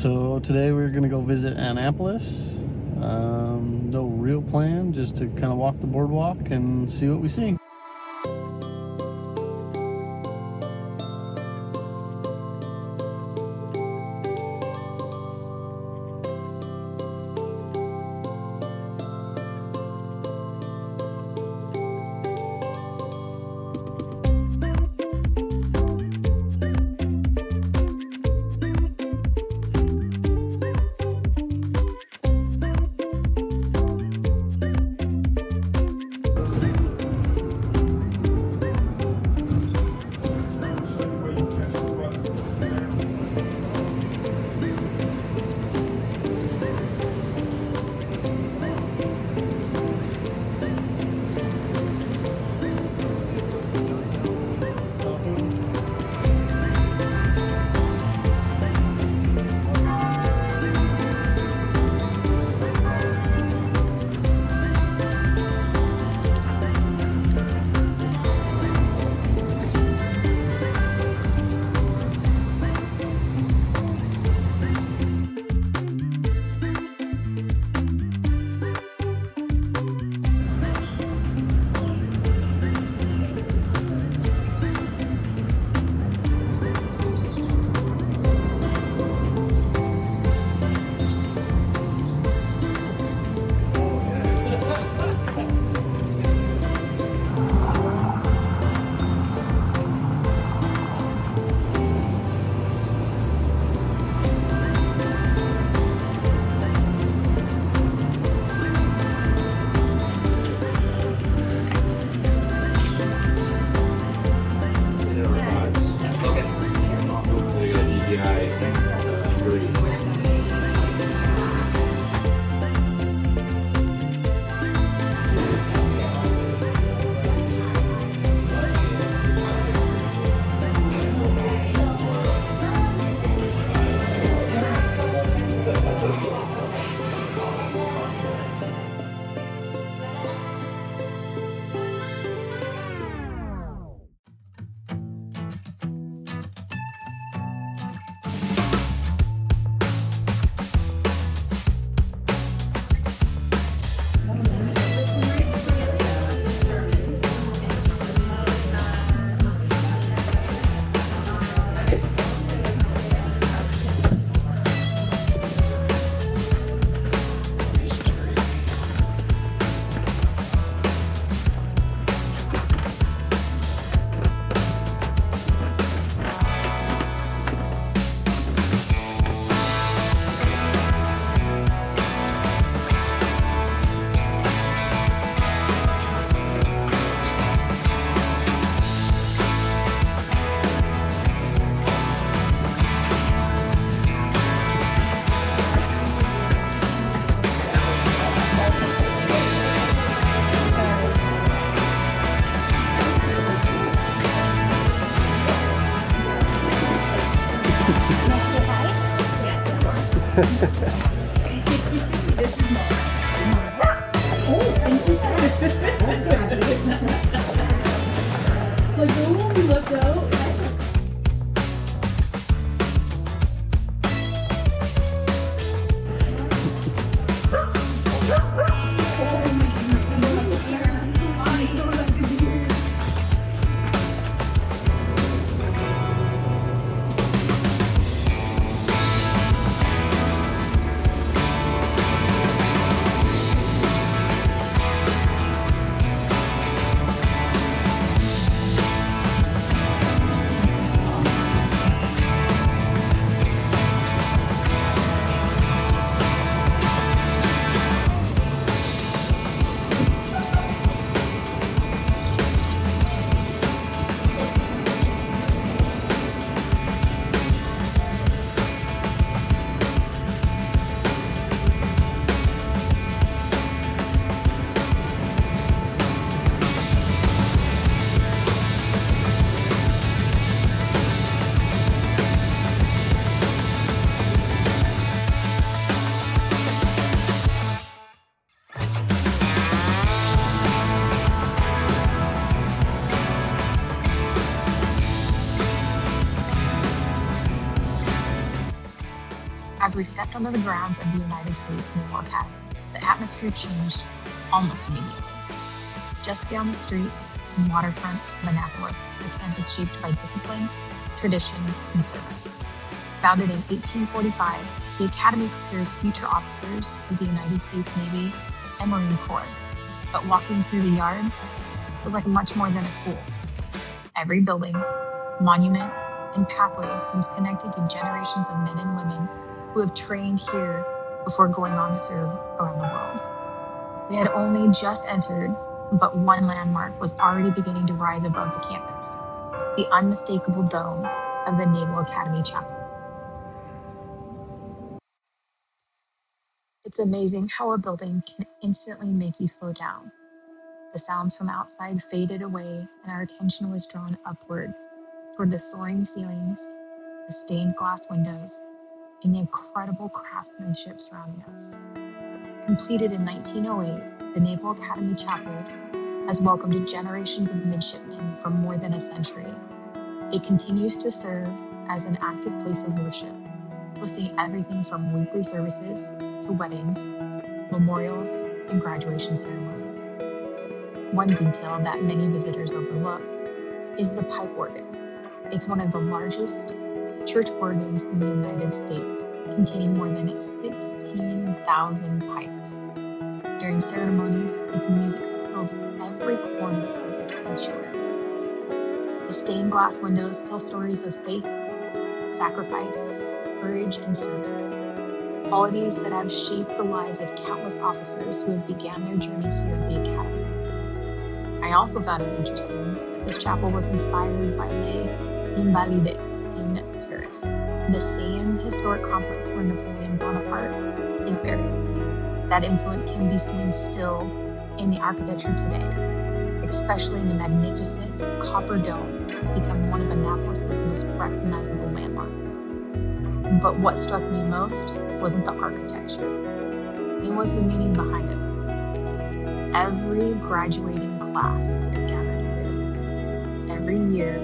So today we're gonna go visit Annapolis. No real plan, just to kind of walk the boardwalk and see what we see. This is mine. Oh, thank you. Like, oh, we left out. As we stepped onto the grounds of the United States Naval Academy, the atmosphere changed almost immediately. Just beyond the streets and waterfront of Annapolis is a campus shaped by discipline, tradition, and service. Founded in 1845, the Academy prepares future officers of the United States Navy and Marine Corps. But walking through the yard was like much more than a school. Every building, monument, and pathway seems connected to generations of men and women who have trained here before going on to serve around the world. We had only just entered, but one landmark was already beginning to rise above the campus, the unmistakable dome of the Naval Academy Chapel. It's amazing how a building can instantly make you slow down. The sounds from outside faded away, and our attention was drawn upward toward the soaring ceilings, the stained glass windows, and the incredible craftsmanship surrounding us. Completed in 1908, the Naval Academy Chapel has welcomed generations of midshipmen for more than a century. It continues to serve as an active place of worship, hosting everything from weekly services to weddings, memorials, and graduation ceremonies. One detail that many visitors overlook is the pipe organ. It's one of the largest church organs in the United States, containing more than 16,000 pipes. During ceremonies, its music fills every corner of the sanctuary. The stained glass windows tell stories of faith, sacrifice, courage, and service, qualities that have shaped the lives of countless officers who have began their journey here at the Academy. I also found it interesting that this chapel was inspired by Les Invalides in Paris, the same historic complex where Napoleon Bonaparte is buried. That influence can be seen still in the architecture today, especially in the magnificent copper dome that's become one of Annapolis' most recognizable landmarks. But what struck me most wasn't the architecture. It was the meaning behind it. Every graduating class is gathered here. Every year,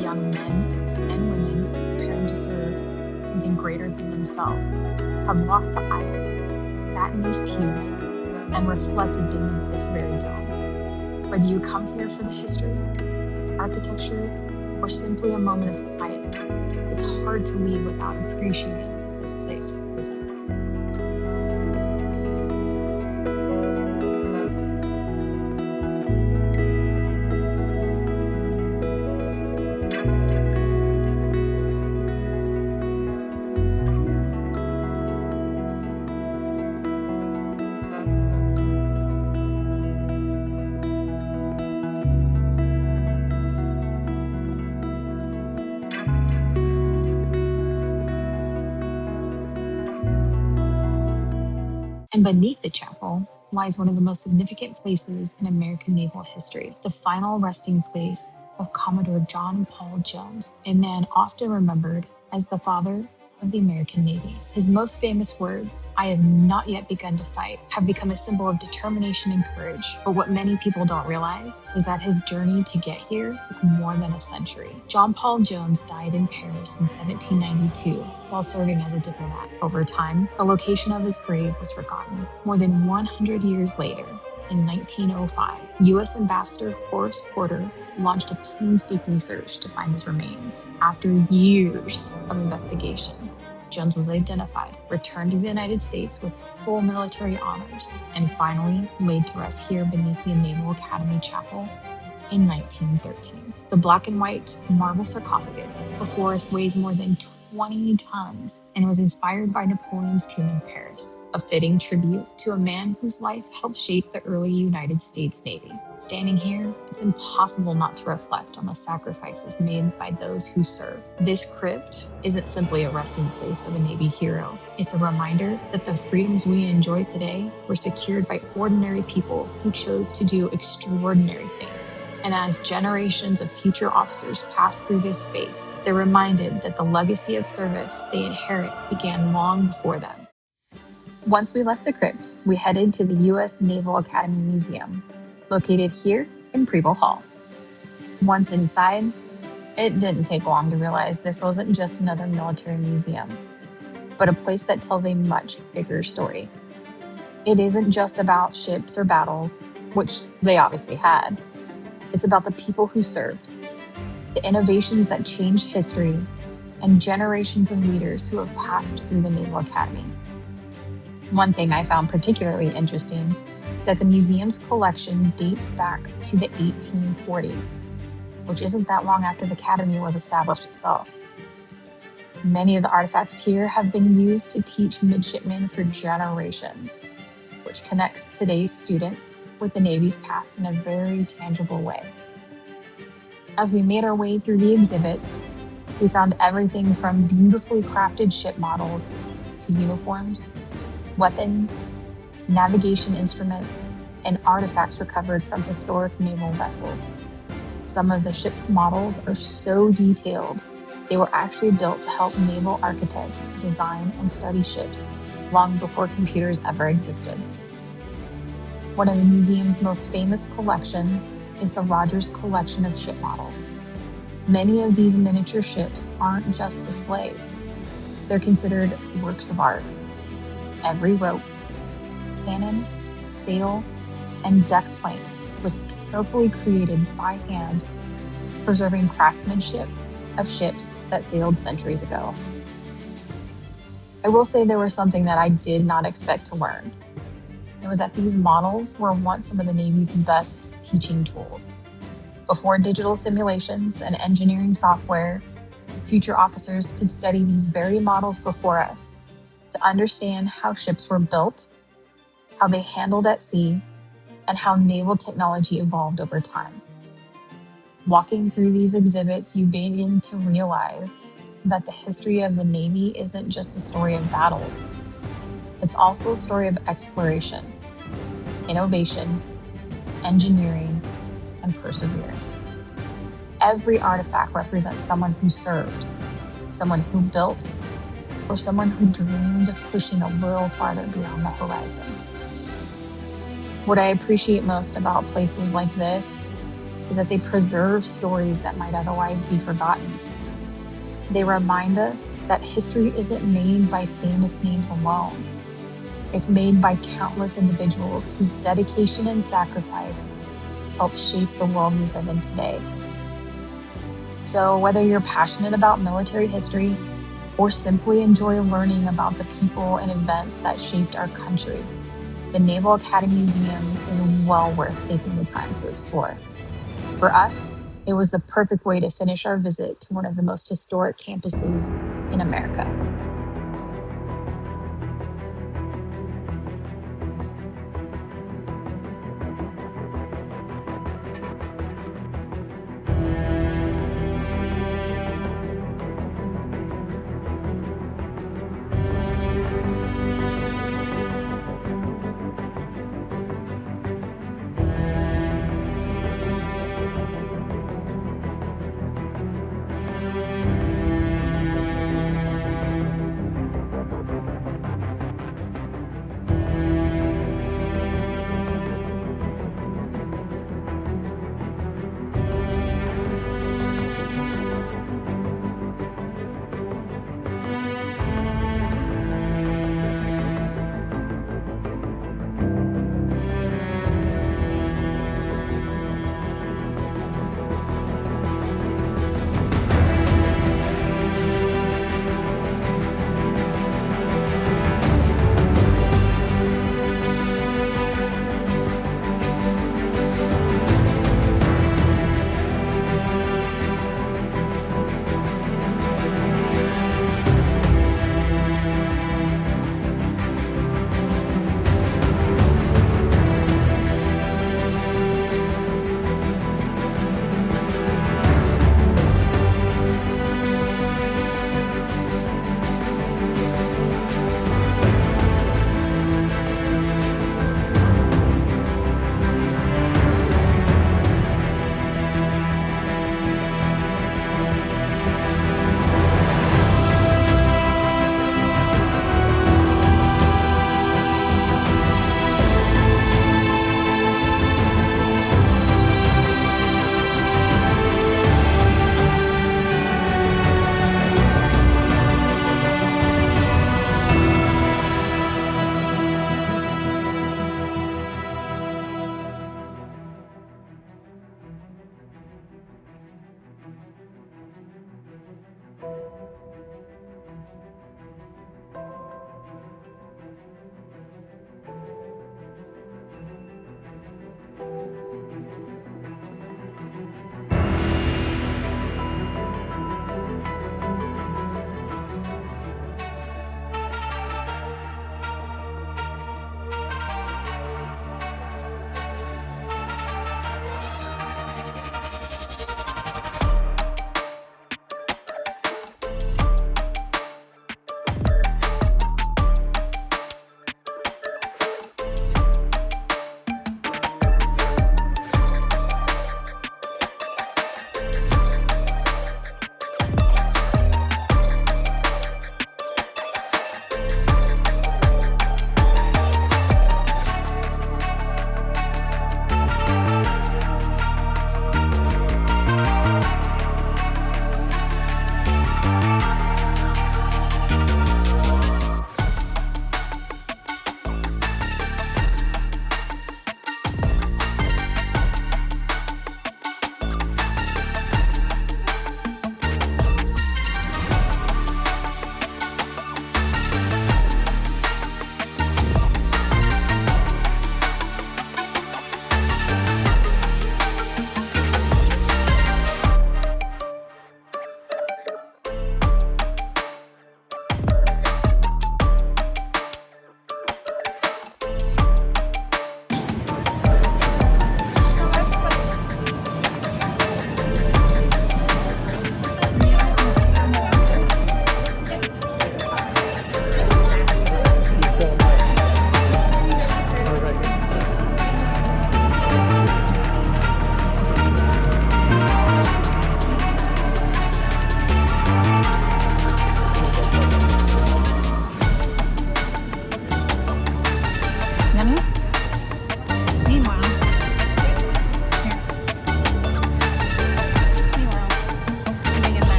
young men and women preparing to serve something greater than themselves have walked the aisles, sat in these pews, and reflected beneath this very dome. Whether you come here for the history, architecture, or simply a moment of quiet, it's hard to leave without appreciating what this place represents. And beneath the chapel lies one of the most significant places in American naval history, the final resting place of Commodore John Paul Jones, a man often remembered as the father of the American Navy. His most famous words, "I have not yet begun to fight," have become a symbol of determination and courage. But what many people don't realize is that his journey to get here took more than a century. John Paul Jones died in Paris in 1792 while serving as a diplomat. Over time, the location of his grave was forgotten. More than 100 years later, in 1905, U.S. Ambassador Horace Porter launched a painstaking search to find his remains. After years of investigation, Jones was identified, returned to the United States with full military honors, and finally laid to rest here beneath the Naval Academy Chapel in 1913. The black and white marble sarcophagus before us weighs more than 20 tons and was inspired by Napoleon's tomb in Paris, a fitting tribute to a man whose life helped shape the early United States Navy. Standing here, it's impossible not to reflect on the sacrifices made by those who serve. This crypt isn't simply a resting place of a Navy hero. It's a reminder that the freedoms we enjoy today were secured by ordinary people who chose to do extraordinary things. And as generations of future officers pass through this space, they're reminded that the legacy of service they inherit began long before them. Once we left the crypt, we headed to the U.S. Naval Academy Museum, located here in Preble Hall. Once inside, it didn't take long to realize this wasn't just another military museum. but a place that tells a much bigger story. It isn't just about ships or battles, which they obviously had. It's about the people who served, the innovations that changed history, and generations of leaders who have passed through the Naval Academy. One thing I found particularly interesting is that the museum's collection dates back to the 1840s, which isn't that long after the Academy was established itself. Many of the artifacts here have been used to teach midshipmen for generations, which connects today's students with the Navy's past in a very tangible way. As we made our way through the exhibits, we found everything from beautifully crafted ship models to uniforms, weapons, navigation instruments, and artifacts recovered from historic naval vessels. Some of the ship's models are so detailed, they were actually built to help naval architects design and study ships long before computers ever existed. One of the museum's most famous collections is the Rogers collection of ship models. Many of these miniature ships aren't just displays. They're considered works of art. Every rope, cannon, sail, and deck plank was carefully created by hand, preserving craftsmanship of ships that sailed centuries ago. I will say there was something that I did not expect to learn. It was that these models were once some of the Navy's best teaching tools. Before digital simulations and engineering software, future officers could study these very models before us to understand how ships were built, how they handled at sea, and how naval technology evolved over time. Walking through these exhibits, you begin to realize that the history of the Navy isn't just a story of battles. It's also a story of exploration, innovation, engineering, and perseverance. Every artifact represents someone who served, someone who built, or someone who dreamed of pushing a little farther beyond the horizon. What I appreciate most about places like this is that they preserve stories that might otherwise be forgotten. They remind us that history isn't made by famous names alone. It's made by countless individuals whose dedication and sacrifice help shape the world we live in today. So whether you're passionate about military history or simply enjoy learning about the people and events that shaped our country, the Naval Academy Museum is well worth taking the time to explore. For us, it was the perfect way to finish our visit to one of the most historic campuses in America.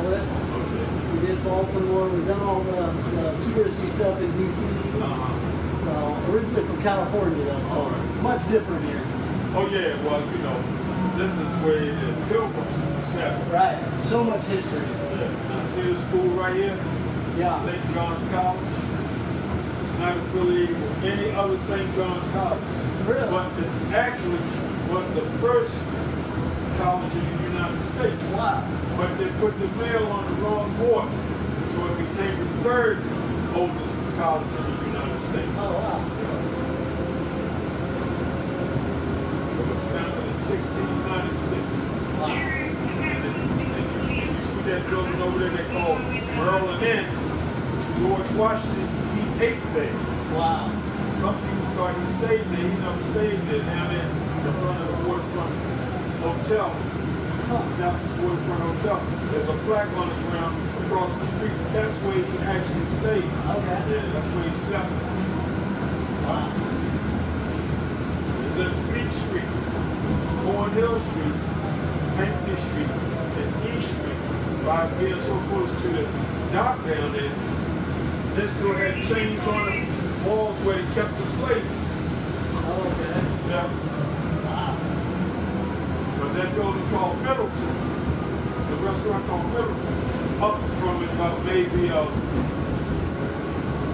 Annapolis. We did Baltimore. We've done all the touristy stuff in DC. So originally from California, though, so much different here. Oh yeah, well, this is where the Pilgrims settled. Right. So much history. Yeah. Now see this school right here? Yeah. St. John's College. It's not affiliated with any other St. John's College. Really? But it's actually was the first college in the United States. Wow. But they put the mail on the wrong horse. So it became the third oldest college in the United States. Oh, wow. It was founded in 1696. Wow. And you see that building over there they call Merlin Inn. George Washington, he ate there. Wow. Some people thought he stayed there. He never stayed there. Down there in front of the waterfront hotel. Down the waterfront hotel. There's a plaque on the ground across the street. That's where he actually stayed. Okay. Yeah, that's where he slept. Wow. Then Fleet Street, Cornhill Street, Hackney Street, and E Street. By being so close to the dock down there, they still had chains on the walls where they kept the slaves. Okay. Yeah. Wow. But that building called Middleton's, the restaurant called Middleton's, up from it about maybe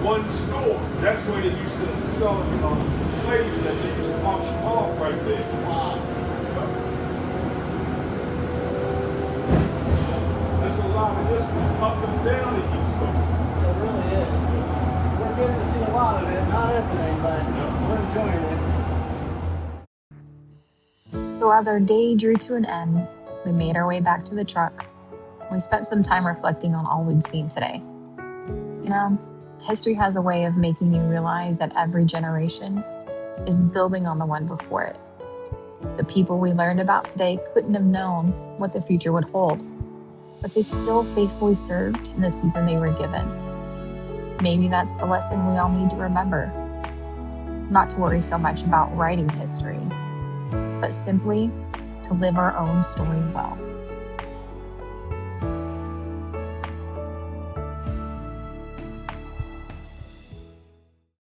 one store. That's where they used to sell slaves that they used to auction off right there. Wow. There's a lot of history up and down the East Coast. It really is. We're getting to see a lot of it, not everything, but we're enjoying it. So as our day drew to an end, we made our way back to the truck. We spent some time reflecting on all we'd seen today. History has a way of making you realize that every generation is building on the one before it. The people we learned about today couldn't have known what the future would hold, but they still faithfully served in the season they were given. Maybe that's the lesson we all need to remember. Not to worry so much about writing history, but simply to live our own story well.